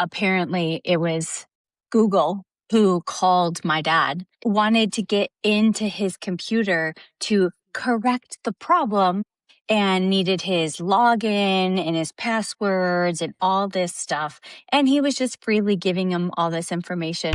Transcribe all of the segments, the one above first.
apparently it was Google who called my dad, wanted to get into his computer to correct the problem and needed his login and his passwords and all this stuff. And he was just freely giving him all this information.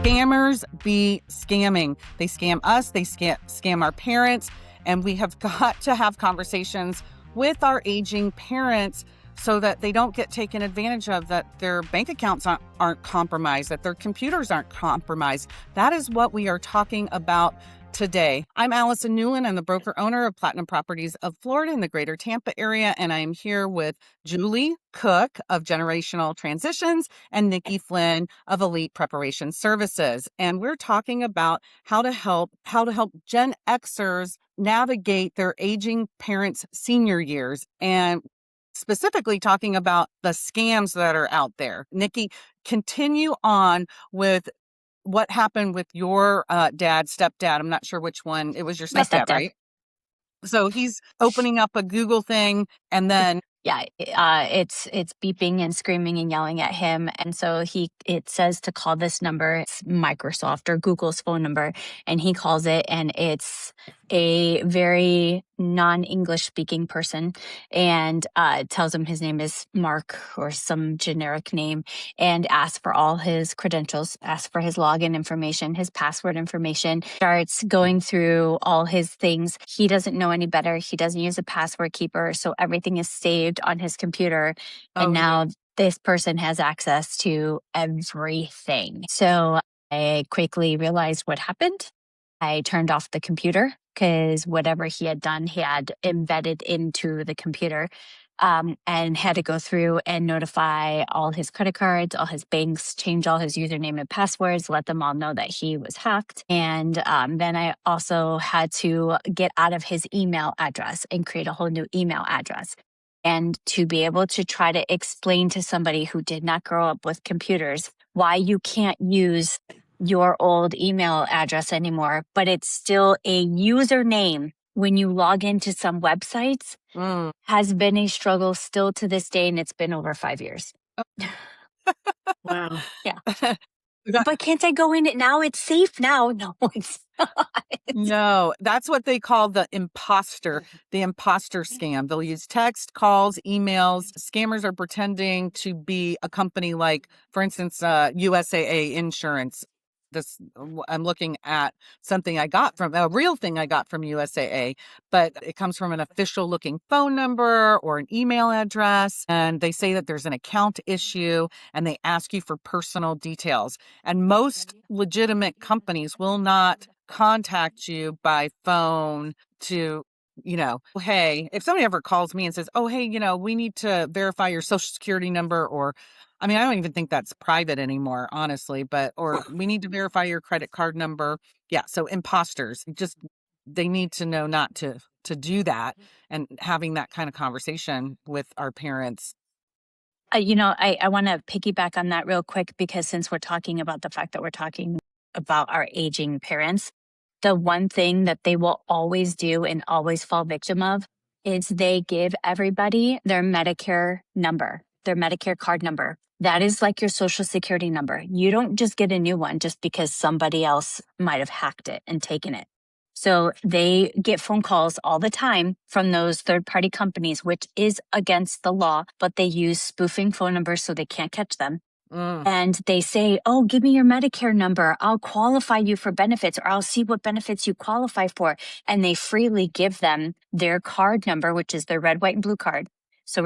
Scammers be scamming. They scam us, they scam our parents, and we have got to have conversations with our aging parents so that they don't get taken advantage of, that their bank accounts aren't compromised, that their computers aren't compromised. That is what we are talking about today. I'm Allison Newland. I'm the broker owner of Platinum Properties of Florida in the greater Tampa area, and I am here with Julie Cook of Generational Transitions and Nikki Flynn of Elite Preparation Services. And we're talking about how to help Gen Xers navigate their aging parents' senior years, and specifically talking about the scams that are out there. Nikki, continue on with what happened with your stepdad. I'm not sure which one. It was your stepdad, right? So he's opening up a Google thing, and then yeah, it's beeping and screaming and yelling at him. And so it says to call this number. It's Microsoft or Google's phone number. And he calls it, and it's a very non-English speaking person, and tells him his name is Mark or some generic name, and asks for all his credentials, asks for his login information, his password information, starts going through all his things. He doesn't know any better. He doesn't use a password keeper. So everything is saved on his computer. And now this person has access to everything. So I quickly realized what happened. I turned off the computer because whatever he had done, he had embedded into the computer, and had to go through and notify all his credit cards, all his banks, change all his username and passwords, let them all know that he was hacked. And then I also had to get out of his email address and create a whole new email address. And to be able to try to explain to somebody who did not grow up with computers why you can't use your old email address anymore, but it's still a username when you log into some websites, has been a struggle still to this day, and it's been over 5 years. Wow. Yeah. But can't I go in it now? It's safe now. No, it's not. No, that's what they call the imposter scam. They'll use text, calls, emails. Scammers are pretending to be a company like, for instance, USAA Insurance. I'm looking at something I got from a real thing I got from USAA, but it comes from an official looking phone number or an email address. And they say that there's an account issue, and they ask you for personal details. And most legitimate companies will not contact you by phone to, hey, if somebody ever calls me and says, oh, hey, we need to verify your social security number, or I don't even think that's private anymore, honestly, or we need to verify your credit card number. Yeah. So imposters, they need to know not to do that, and having that kind of conversation with our parents. I want to piggyback on that real quick, because since we're talking about the fact that we're talking about our aging parents, the one thing that they will always do and always fall victim of is they give everybody their Medicare number, their Medicare card number. That is like your social security number. You don't just get a new one just because somebody else might have hacked it and taken it. So they get phone calls all the time from those third-party companies, which is against the law, but they use spoofing phone numbers so they can't catch them. And they say, oh, give me your Medicare number. I'll qualify you for benefits, or I'll see what benefits you qualify for. And they freely give them their card number, which is their red, white, and blue card. So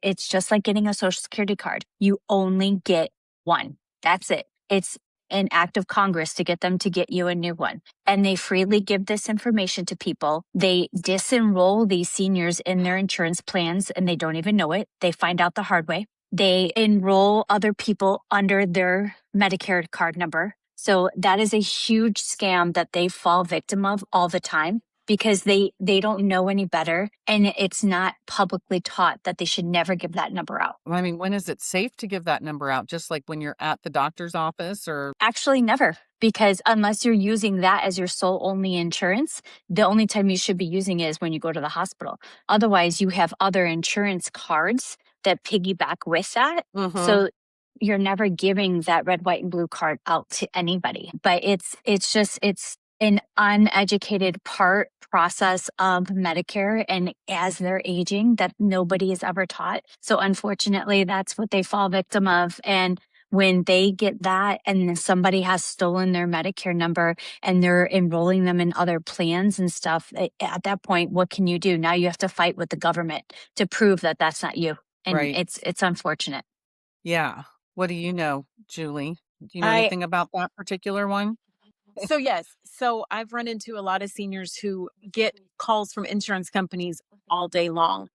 it's just like getting a social security card. You only get one. That's it. It's an act of Congress to get them to get you a new one. And they freely give this information to people. They disenroll these seniors in their insurance plans, and they don't even know it. They find out the hard way. They enroll other people under their Medicare card number. So that is a huge scam that they fall victim of all the time, because they don't know any better, and it's not publicly taught that they should never give that number out. When is it safe to give that number out? Just like when you're at the doctor's office, or? Actually, never, because unless you're using that as your sole only insurance, the only time you should be using it is when you go to the hospital. Otherwise, you have other insurance cards that piggyback with that. Mm-hmm. So you're never giving that red, white, and blue card out to anybody. But it's an uneducated process of Medicare, and as they're aging, that nobody is ever taught. So unfortunately, that's what they fall victim of. And when they get that and somebody has stolen their Medicare number and they're enrolling them in other plans and stuff, at that point, what can you do? Now you have to fight with the government to prove that that's not you. And Right. it's unfortunate. Yeah. What do you know, Julie? Do you know I anything about that particular one? so yes, so I've run into a lot of seniors who get calls from insurance companies all day long.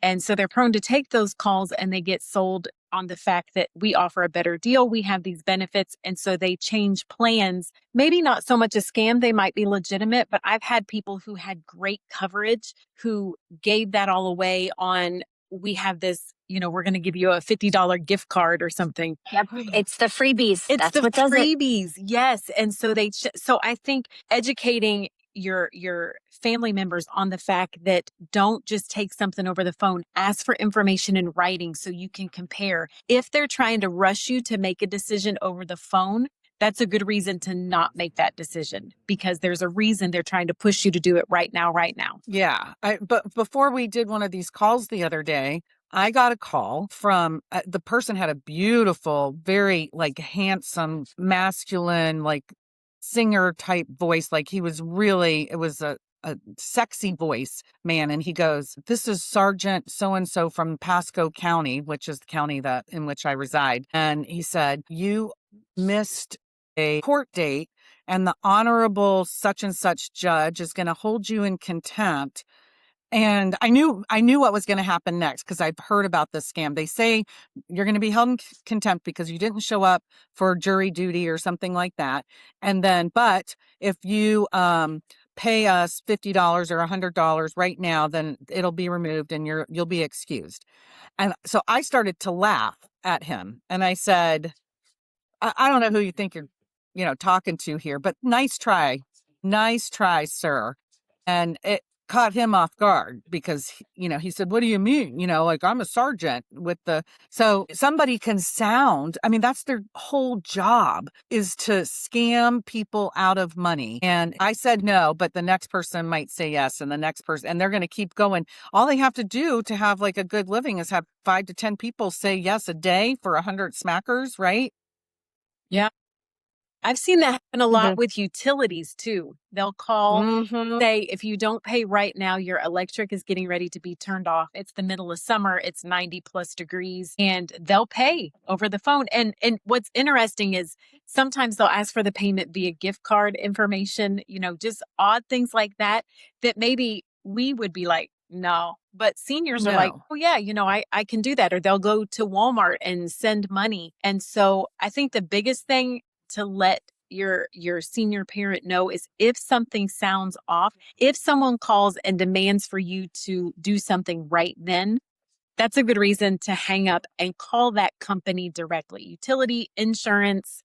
And so they're prone to take those calls and they get sold on the fact that we offer a better deal, we have these benefits, and so they change plans. Maybe not so much a scam, they might be legitimate, but I've had people who had great coverage who gave that all away on, we have this, we're going to give you a $50 gift card or something. Yep. It's the freebies. It's That's the what does it. freebies. Yes. And so so I think educating your family members on the fact that don't just take something over the phone, ask for information in writing so you can compare. If they're trying to rush you to make a decision over the phone, that's a good reason to not make that decision, because there's a reason they're trying to push you to do it right now, right now. Yeah. But before we did one of these calls the other day, I got a call from the person had a beautiful, very like handsome, masculine, like singer type voice. Like he was really, it was a sexy voice, man. And he goes, "This is Sergeant so-and-so from Pasco County," which is the county in which I reside. And he said, "You missed a court date and the honorable such and such judge is going to hold you in contempt." And I knew what was going to happen next because I've heard about this scam. They say you're going to be held in contempt because you didn't show up for jury duty or something like that. And then, but if you pay us $50 or $100 right now, then it'll be removed and you'll be excused. And so I started to laugh at him, and I said, I don't know who you think you're, talking to here, but nice try, sir. And it caught him off guard because, he said, "What do you mean? Like I'm a sergeant so somebody can that's their whole job, is to scam people out of money." And I said no, but the next person might say yes, and the next person, and they're going to keep going. All they have to do to have like a good living is have 5 to 10 people say yes a day for 100 smackers, right? Yeah. I've seen that happen a lot Mhm. with utilities too. They'll call, Mhm. say, if you don't pay right now, your electric is getting ready to be turned off. It's the middle of summer, it's 90 plus degrees, and they'll pay over the phone. And what's interesting is sometimes they'll ask for the payment via gift card information, just odd things like that, that maybe we would be like, no. But seniors are like, No. "Oh yeah, I can do that." Or they'll go to Walmart and send money. And so I think the biggest thing to let your senior parent know is, if something sounds off, if someone calls and demands for you to do something right then, that's a good reason to hang up and call that company directly. Utility, insurance,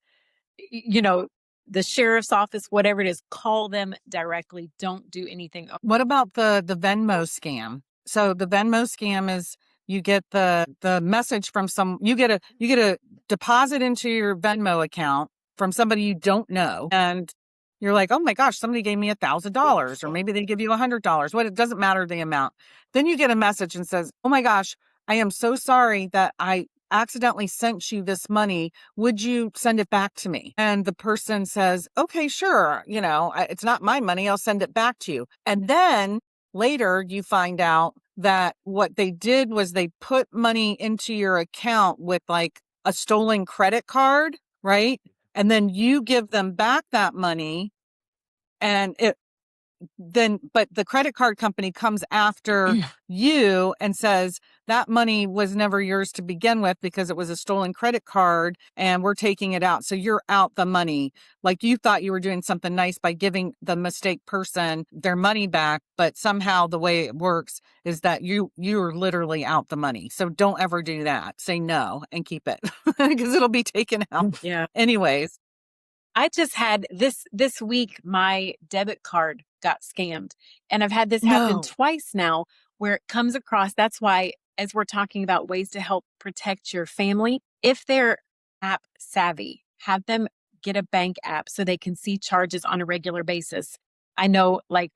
the sheriff's office, whatever it is, call them directly. Don't do anything. What about the Venmo scam? So the Venmo scam is you get the message from you get a deposit into your Venmo account from somebody you don't know, and you're like, "Oh my gosh, somebody gave me $1,000," or maybe they give you $100. It doesn't matter the amount. Then you get a message and says, "Oh my gosh, I am so sorry that I accidentally sent you this money. Would you send it back to me?" And the person says, "Okay, sure. It's not my money. I'll send it back to you." And then later you find out that what they did was they put money into your account with like a stolen credit card, right? And then you give them back that money, and but the credit card company comes after you and says that money was never yours to begin with because it was a stolen credit card and we're taking it out. So you're out the money. Like you thought you were doing something nice by giving the mistake person their money back, but somehow the way it works is that you're literally out the money. So don't ever do that. Say no and keep it because it'll be taken out. Yeah. Anyways. I just had this week, my debit card got scammed. And I've had this happen No. twice now, where it comes across. That's why as we're talking about ways to help protect your family, if they're app savvy, have them get a bank app so they can see charges on a regular basis. I know, like,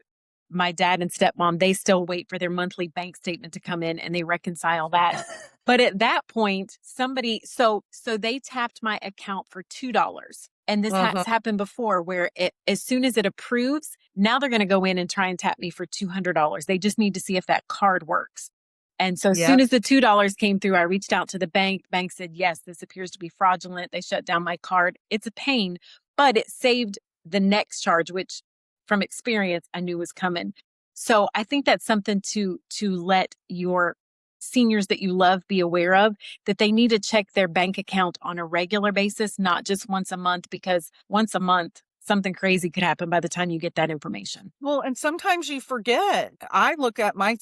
my dad and stepmom, they still wait for their monthly bank statement to come in and they reconcile that. But at that point, somebody, so they tapped my account for $2. And this has happened before where as soon as it approves, now they're going to go in and try and tap me for $200. They just need to see if that card works. And so as soon as the $2 came through, I reached out to the bank. Bank said, yes, this appears to be fraudulent. They shut down my card. It's a pain, but it saved the next charge, which from experience, I knew was coming. So I think that's something to let your seniors that you love be aware of, that they need to check their bank account on a regular basis, not just once a month, because once a month, something crazy could happen by the time you get that information. Well, and sometimes you forget. I look at my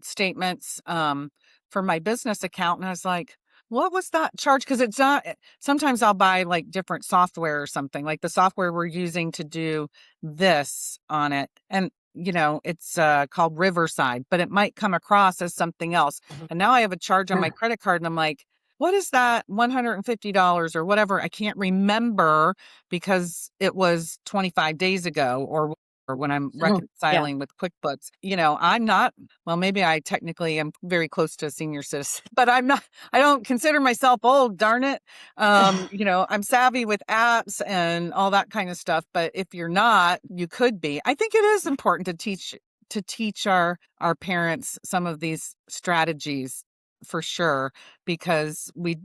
statements for my business account and I was like, what was that charge? Because it's not, sometimes I'll buy like different software or something, like the software we're using to do this on it. And, you know, it's called Riverside, but it might come across as something else. And now I have a charge on my credit card and I'm like, what is that $150 or whatever? I can't remember because it was 25 days ago or when I'm reconciling with QuickBooks. You know, I'm not, well, maybe I technically am very close to a senior citizen, but I don't consider myself old, darn it. You know, I'm savvy with apps and all that kind of stuff. But if you're not, you could be. I think it is important to teach our parents some of these strategies for sure, because we,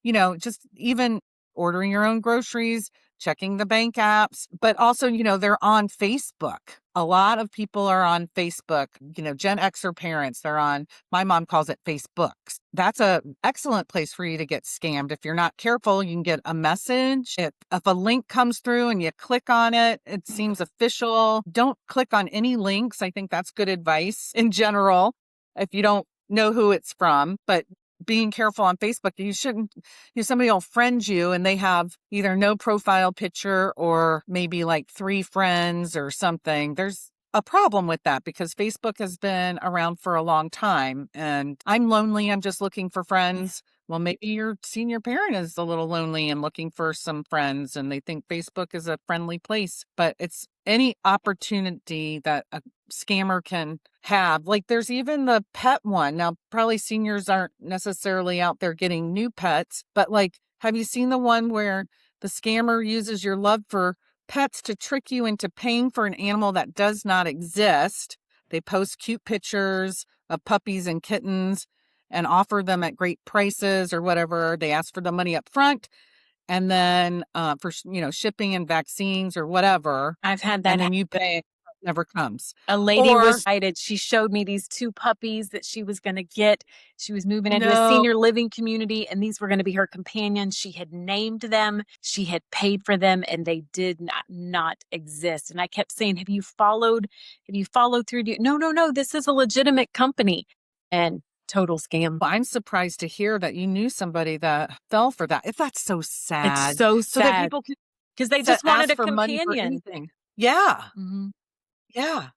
you know, just even ordering your own groceries, checking the bank apps, but also, you know, they're on Facebook. A lot of people are on Facebook, you know, Gen Xer parents, they're on, my mom calls it Facebooks. That's a excellent place for you to get scammed. If you're not careful, you can get a message. If a link comes through and you click on it, it seems official. Don't click on any links. I think that's good advice in general, if you don't know who it's from. But being careful on Facebook, you shouldn't, you know, somebody will friend you and they have either no profile picture or maybe like 3 friends or something. There's a problem with that because Facebook has been around for a long time and I'm lonely. I'm just looking for friends. Well, maybe your senior parent is a little lonely and looking for some friends and they think Facebook is a friendly place, but it's any opportunity that a scammer can have. Like there's even the pet one. Now, probably seniors aren't necessarily out there getting new pets, but like, have you seen the one where the scammer uses your love for pets to trick you into paying for an animal that does not exist? They post cute pictures of puppies and kittens and offer them at great prices or whatever. They ask for the money up front and then for, you know, shipping and vaccines or whatever. I've had that. And then you pay, it never comes. A lady was excited. She showed me these 2 puppies that she was going to get. She was moving into a senior living community and these were going to be her companions. She had named them. She had paid for them and they did not exist. And I kept saying, have you followed through? No, this is a legitimate company. And total scam. Well, I'm surprised to hear that you knew somebody that fell for that. If that's so sad. It's so sad. So that people can, because they just wanted a for money for companion. anything. Yeah. Mm-hmm. Yeah.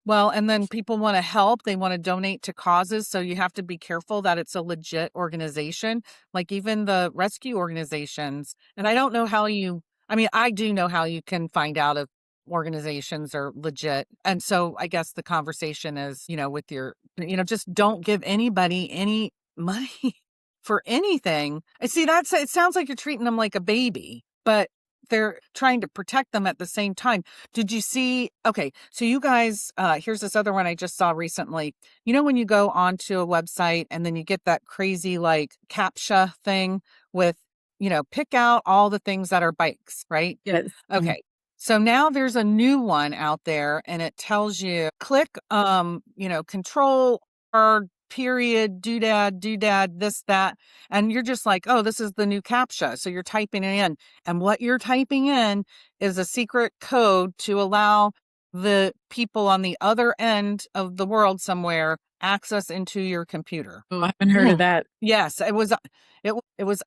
Well, and then people want to help. They want to donate to causes. So you have to be careful that it's a legit organization, like even the rescue organizations. And I don't know how I do know how you can find out if organizations are legit. And so I guess the conversation is, you know, with your, you know, just don't give anybody any money for anything. I see it sounds like you're treating them like a baby, but they're trying to protect them at the same time. Did you see? Okay, so you guys, here's this other one I just saw recently. You know, when you go onto a website and then you get that crazy like CAPTCHA thing with, you know, pick out all the things that are bikes, right? Yes. Okay. So now there's a new one out there and it tells you click, you know, control or period, doodad, this, that. And you're just like, oh, this is the new CAPTCHA. So you're typing it in. And what you're typing in is a secret code to allow the people on the other end of the world somewhere access into your computer. Oh, I haven't heard of that. Yes, it was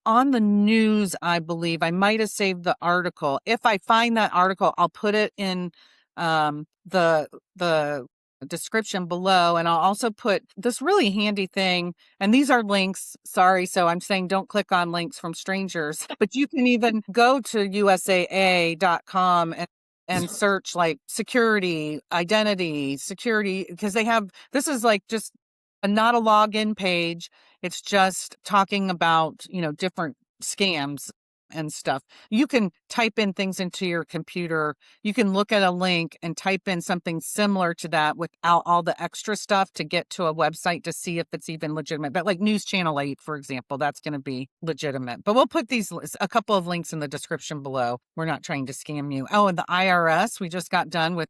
on the news, I believe. I might have saved the article. If I find that article, I'll put it in the description below. And I'll also put this really handy thing. And these are links. Sorry. So I'm saying don't click on links from strangers, but you can even go to usaa.com and search like security, identity, security, because this is like just not a login page. It's just talking about, different scams and stuff. You can type in things into your computer. You can look at a link and type in something similar to that without all the extra stuff to get to a website to see if it's even legitimate. But like News Channel 8, for example, that's going to be legitimate. But we'll put a couple of links in the description below. We're not trying to scam you. Oh, and the IRS, we just got done with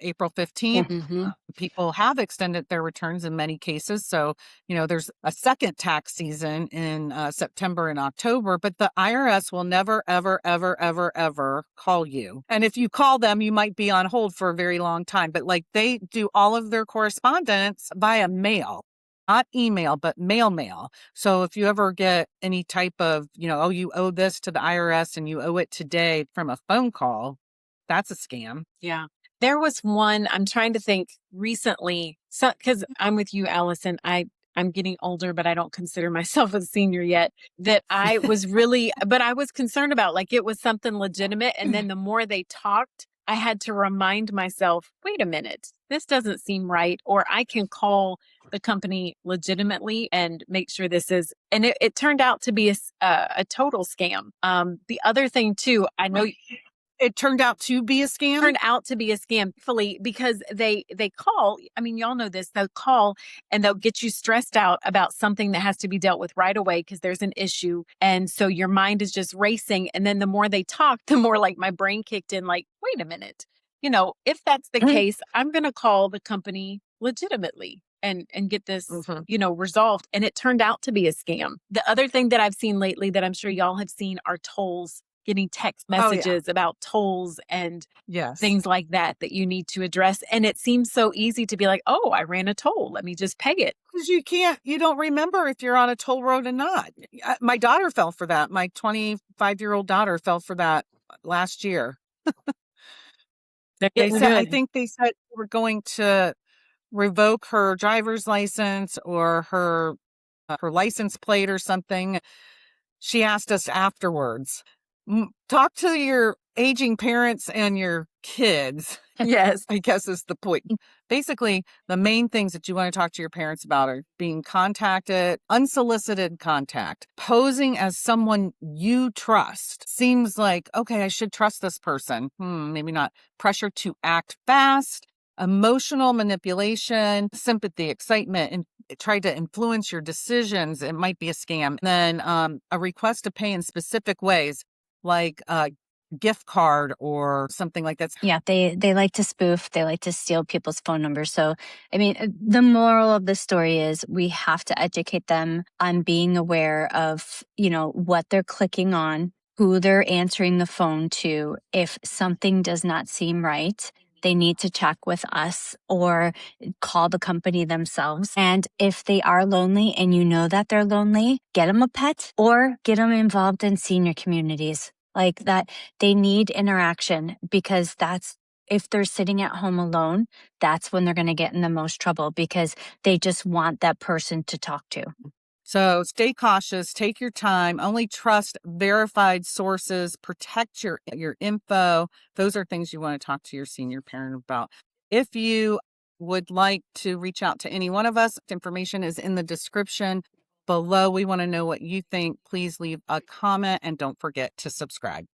April 15th. Mm-hmm. People have extended their returns in many cases. So, there's a second tax season in September and October, but the IRS will never, ever, ever, ever, ever call you. And if you call them, you might be on hold for a very long time. But like they do all of their correspondence via mail. Not email, but mail. So if you ever get any type of, you owe this to the IRS and you owe it today from a phone call, that's a scam. Yeah. There was one, I'm trying to think recently, because I'm with you, Allison. I'm getting older, but I don't consider myself a senior yet, that I was but I was concerned about, like, it was something legitimate. And then the more they talked, I had to remind myself, wait a minute, this doesn't seem right. Or I can call the company legitimately and make sure this is, and it turned out to be a total scam. The other thing too, I know it turned out to be a scam? Turned out to be a scam, fully, because they call. I mean, y'all know this. They'll call and they'll get you stressed out about something that has to be dealt with right away because there's an issue. And so your mind is just racing. And then the more they talk, the more like my brain kicked in, like, wait a minute. If that's the case, I'm going to call the company legitimately and get this, resolved. And it turned out to be a scam. The other thing that I've seen lately that I'm sure y'all have seen are tolls. Getting text messages about tolls and things like that you need to address. And it seems so easy to be like, oh, I ran a toll, let me just pay it. Because you don't remember if you're on a toll road or not. My daughter fell for that. My 25-year-old daughter fell for that last year. I think they said they were going to revoke her driver's license or her license plate or something. She asked us afterwards, talk to your aging parents and your kids. Yes. I guess is the point. Basically, the main things that you want to talk to your parents about are being contacted, unsolicited contact, posing as someone you trust. Seems like, okay, I should trust this person. Maybe not. Pressure to act fast, emotional manipulation, sympathy, excitement, and try to influence your decisions. It might be a scam. Then a request to pay in specific ways, like a gift card or something like that. Yeah, they like to spoof. They like to steal people's phone numbers. So, I mean, the moral of the story is we have to educate them on being aware of, what they're clicking on, who they're answering the phone to. If something does not seem right, they need to check with us or call the company themselves. And if they are lonely and you know that they're lonely, get them a pet or get them involved in senior communities. Like that, they need interaction because if they're sitting at home alone, that's when they're going to get in the most trouble because they just want that person to talk to. So stay cautious, take your time, only trust verified sources, protect your info. Those are things you want to talk to your senior parent about. If you would like to reach out to any one of us, information is in the description below. We want to know what you think. Please leave a comment and don't forget to subscribe.